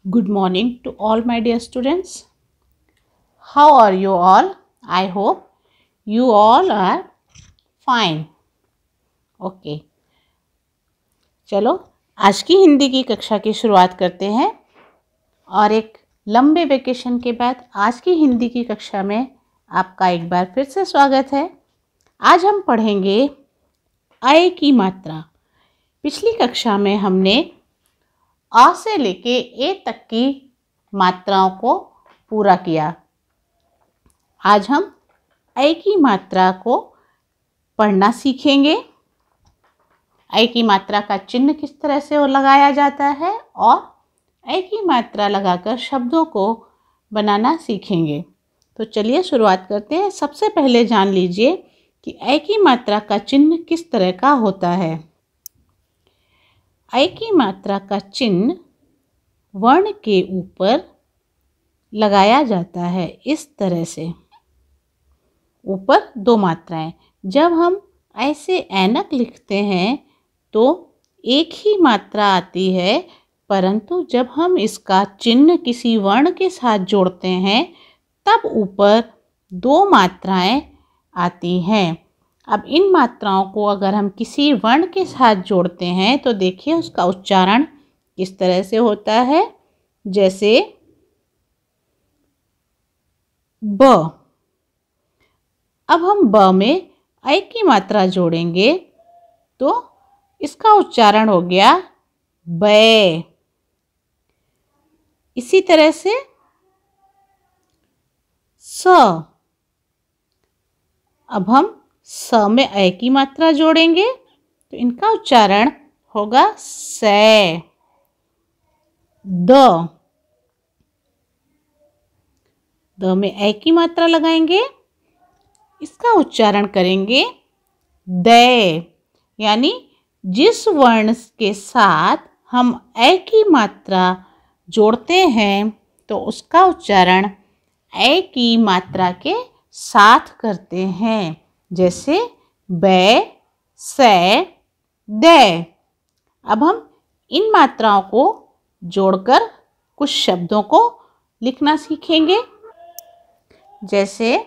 Good morning to all my dear students. How are you all? I hope you all are fine. Okay. चलो आज की हिंदी की कक्षा की शुरुआत करते हैं और एक लंबे वेकेशन के बाद आज की हिंदी की कक्षा में आपका एक बार फिर से स्वागत है। आज हम पढ़ेंगे अ की मात्रा। पिछली कक्षा में हमने अ से लेके ए तक की मात्राओं को पूरा किया। आज हम अ की मात्रा को पढ़ना सीखेंगे। अ की मात्रा का चिन्ह किस तरह से लगाया जाता है और अ की मात्रा लगाकर शब्दों को बनाना सीखेंगे। तो चलिए शुरुआत करते हैं। सबसे पहले जान लीजिए कि अ की मात्रा का चिन्ह किस तरह का होता है। अ की मात्रा का चिन्ह वर्ण के ऊपर लगाया जाता है इस तरह से। ऊपर दो मात्राएं। जब हम ऐसे ऐनक लिखते हैं तो एक ही मात्रा आती है, परंतु जब हम इसका चिन्ह किसी वर्ण के साथ जोड़ते हैं तब ऊपर दो मात्राएं आती हैं। अब इन मात्राओं को अगर हम किसी वर्ण के साथ जोड़ते हैं तो देखिए उसका उच्चारण किस तरह से होता है। जैसे ब। अब हम ब में अ की मात्रा जोड़ेंगे तो इसका उच्चारण हो गया बै। इसी तरह से स। अब हम स में अ की मात्रा जोड़ेंगे तो इनका उच्चारण होगा सै। द। द में अ की मात्रा लगाएंगे, इसका उच्चारण करेंगे दै। यानी जिस वर्ण के साथ हम अ की मात्रा जोड़ते हैं तो उसका उच्चारण अ की मात्रा के साथ करते हैं। जैसे बै, सै, दै। अब हम इन मात्राओं को जोड़कर कुछ शब्दों को लिखना सीखेंगे। जैसे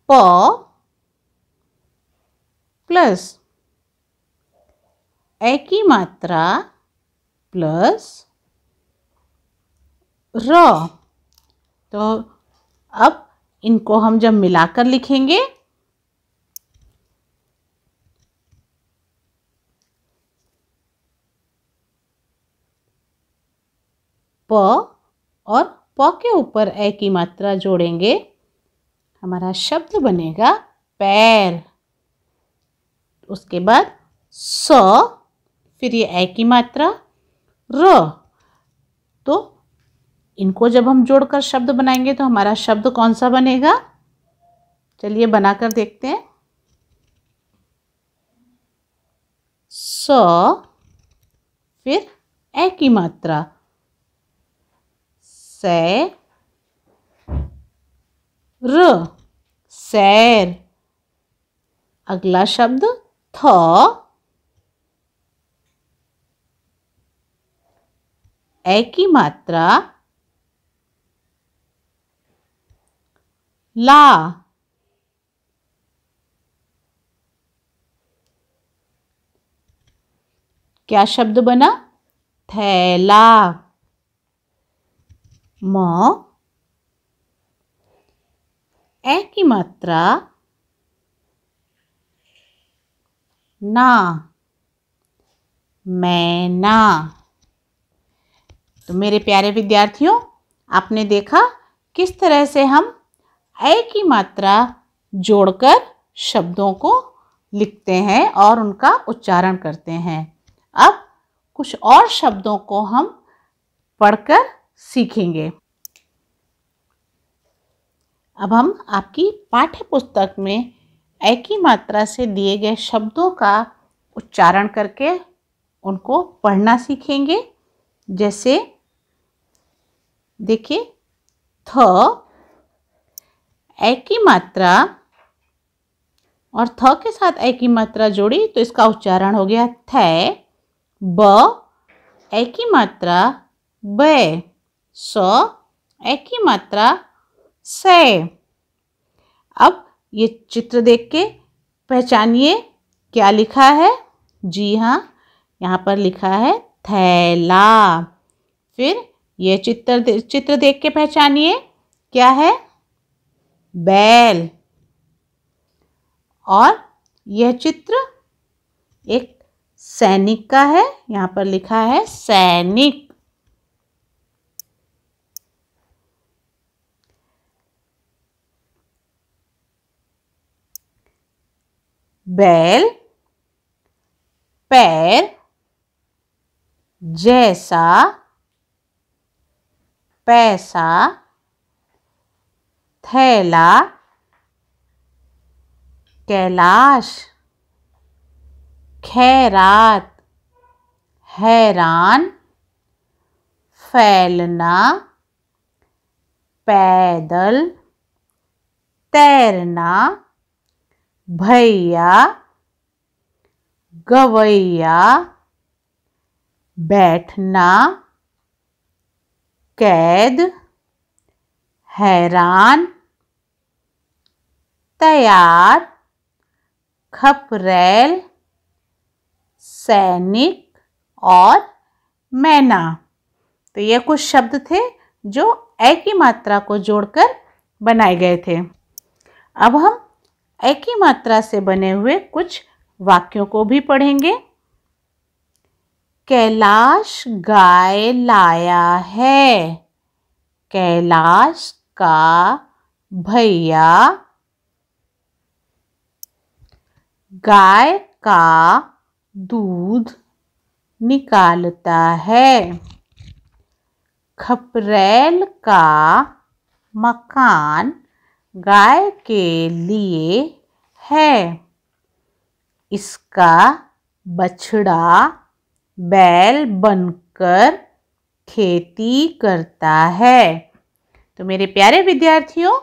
प प्लस अ की मात्रा प्लस र। तो अब इनको हम जब मिलाकर लिखेंगे प और प के ऊपर अ की मात्रा जोड़ेंगे, हमारा शब्द बनेगा पैर। उसके बाद स, फिर ये अ की मात्रा र। तो इनको जब हम जोड़कर शब्द बनाएंगे तो हमारा शब्द कौन सा बनेगा, चलिए बनाकर देखते हैं। स, फिर अ की मात्रा सै, र, सैर। अगला शब्द थ, अ की मात्रा ला। क्या शब्द बना, थैला। म, अ की मात्रा ना, मैना। तो मेरे प्यारे विद्यार्थियों, आपने देखा किस तरह से हम अ की मात्रा जोड़कर शब्दों को लिखते हैं और उनका उच्चारण करते हैं। अब कुछ और शब्दों को हम पढ़कर सीखेंगे। अब हम आपकी पाठ्य पुस्तक में अ की मात्रा से दिए गए शब्दों का उच्चारण करके उनको पढ़ना सीखेंगे। जैसे देखिए थ, अ की मात्रा और थ के साथ ए की मात्रा जोड़ी तो इसका उच्चारण हो गया थे। ब ए की मात्रा बे। स ए की मात्रा से। अब ये चित्र देख के पहचानिए क्या लिखा है। जी हाँ, यहाँ पर लिखा है थैला। फिर ये चित्र देख के पहचानिए क्या है। बैल। और यह चित्र एक सैनिक का है, यहाँ पर लिखा है सैनिक। बैल, पैर, जैसा, पैसा, थैला, कैलाश, खैरात, हैरान, फैलना, पैदल, तैरना, भैया, गवैया, बैठना, कैद, हैरान, तैयार, खपरेल, सैनिक और मैना। तो ये कुछ शब्द थे जो ए की मात्रा को जोड़कर बनाए गए थे। अब हम ए की मात्रा से बने हुए कुछ वाक्यों को भी पढ़ेंगे। कैलाश गाय लाया है। कैलाश का भैया गाय का दूध निकालता है। खपरेल का मकान गाय के लिए है। इसका बछड़ा बैल बनकर खेती करता है। तो मेरे प्यारे विद्यार्थियों,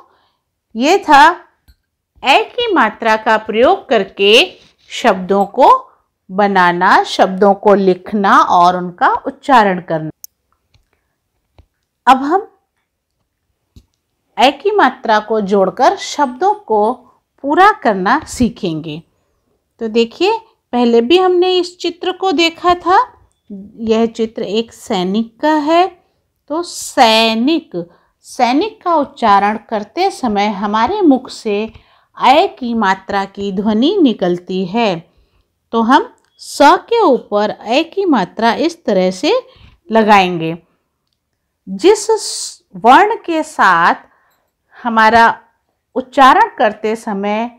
ये था ए की मात्रा का प्रयोग करके शब्दों को बनाना, शब्दों को लिखना और उनका उच्चारण करना। अब हम ए की मात्रा को जोड़कर शब्दों को पूरा करना सीखेंगे। तो देखिए, पहले भी हमने इस चित्र को देखा था। यह चित्र एक सैनिक का है। तो सैनिक, सैनिक का उच्चारण करते समय हमारे मुख से ए की मात्रा की ध्वनि निकलती है। तो हम स के ऊपर ए की मात्रा इस तरह से लगाएंगे। जिस वर्ण के साथ हमारा उच्चारण करते समय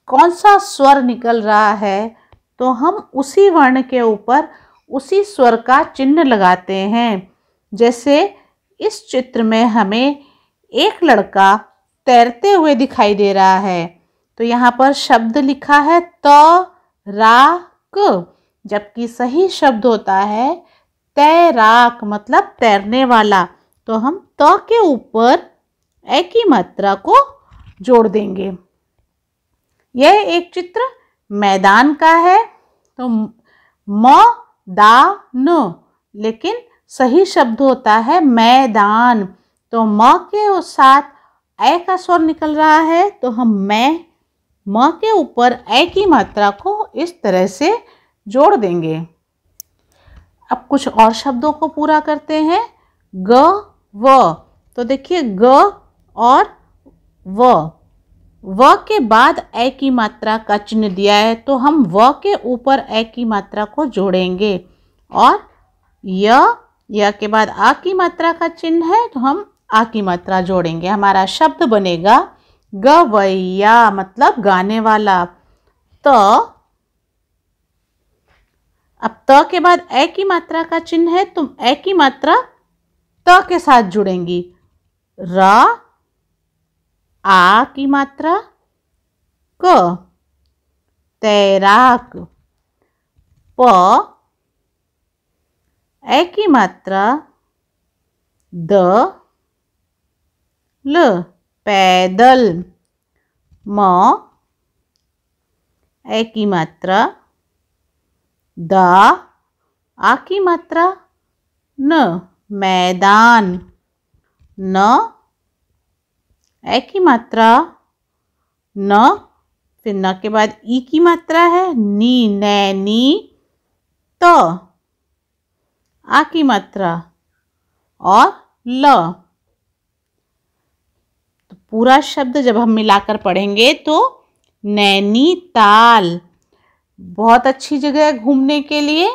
कौन सा स्वर निकल रहा है, तो हम उसी वर्ण के ऊपर उसी स्वर का चिन्ह लगाते हैं। जैसे इस चित्र में हमें एक लड़का तैरते हुए दिखाई दे रहा है। तो यहाँ पर शब्द लिखा है तैराक, जबकि सही शब्द होता है तैराक, मतलब तैरने वाला। तो हम त के ऊपर ए की मात्रा को जोड़ देंगे। यह एक चित्र मैदान का है। तो म-दा-न, लेकिन सही शब्द होता है मैदान। तो म के साथ ए का स्वर निकल रहा है, तो हम म के ऊपर ए की मात्रा को इस तरह से जोड़ देंगे। अब कुछ और शब्दों को पूरा करते हैं। ग व, तो देखिए ग और व के बाद ए की मात्रा का चिन्ह दिया है, तो हम व के ऊपर ए की मात्रा को जोड़ेंगे। और य के बाद आ की मात्रा का चिन्ह है, तो हम आ की मात्रा जोड़ेंगे। हमारा शब्द बनेगा गवैया, मतलब गाने वाला। अब त के बाद ए की मात्रा का चिन्ह है, तो ए की मात्रा त के साथ जुड़ेंगी। आ की मात्रा क, तैराक। ए की मात्रा द, ल, पैदल। ए की मात्रा, द, आ की मात्रा, न, मैदान, न, ए की मात्रा, न, फिर न के बाद ई की मात्रा है, नी, नैनी, त, आ की मात्रा और ल। तो पूरा शब्द जब हम मिलाकर पढ़ेंगे तो नैनीताल, बहुत अच्छी जगह है घूमने के लिए।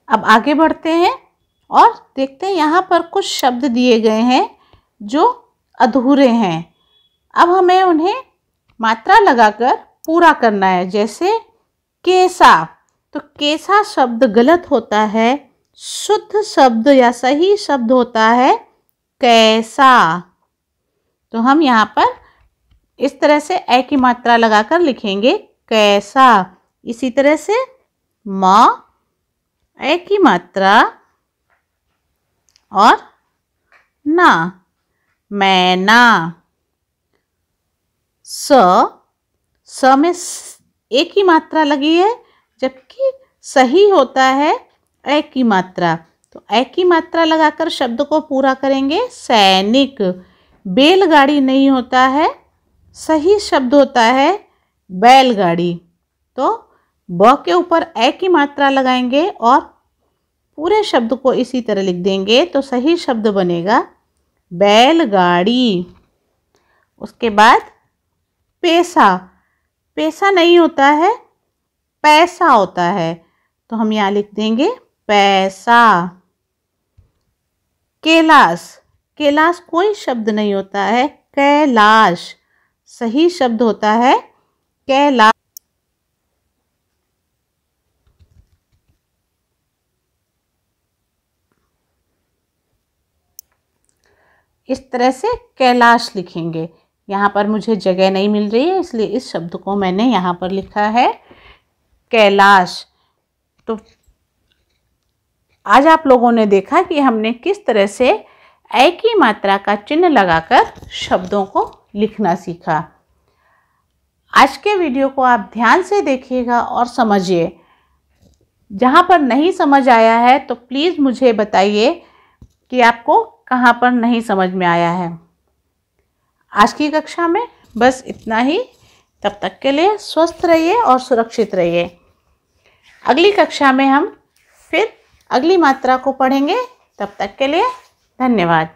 अब आगे बढ़ते हैं और देखते हैं यहाँ पर कुछ शब्द दिए गए हैं जो अधूरे हैं। अब हमें उन्हें मात्रा लगाकर पूरा करना है। जैसे कैसा, तो कैसा शब्द गलत होता है, शुद्ध शब्द या सही शब्द होता है कैसा। तो हम यहाँ पर इस तरह से ए की मात्रा लगाकर लिखेंगे कैसा। इसी तरह से म, ए की मात्रा और ना, मैना। स में ए की मात्रा लगी है, जबकि सही होता है ए की मात्रा। तो ए की मात्रा लगाकर शब्द को पूरा करेंगे सैनिक। बैलगाड़ी नहीं होता है, सही शब्द होता है बैलगाड़ी। तो ब के ऊपर ए की मात्रा लगाएंगे और पूरे शब्द को इसी तरह लिख देंगे तो सही शब्द बनेगा बैलगाड़ी। उसके बाद पैसा, पैसा नहीं होता है, पैसा होता है, तो हम यहाँ लिख देंगे पैसा। कैलाश, कैलाश कोई शब्द नहीं होता है कैलाश, सही शब्द होता है कैलाश। इस तरह से कैलाश लिखेंगे। यहाँ पर मुझे जगह नहीं मिल रही है, इसलिए इस शब्द को मैंने यहाँ पर लिखा है कैलाश। तो आज आप लोगों ने देखा कि हमने किस तरह से ए की मात्रा का चिन्ह लगाकर शब्दों को लिखना सीखा। आज के वीडियो को आप ध्यान से देखिएगा और समझिए। जहाँ पर नहीं समझ आया है तो प्लीज़ मुझे बताइए कि आपको कहाँ पर नहीं समझ में आया है। आज की कक्षा में बस इतना ही। तब तक के लिए स्वस्थ रहिए और सुरक्षित रहिए। अगली कक्षा में हम फिर अगली मात्रा को पढ़ेंगे। तब तक के लिए धन्यवाद।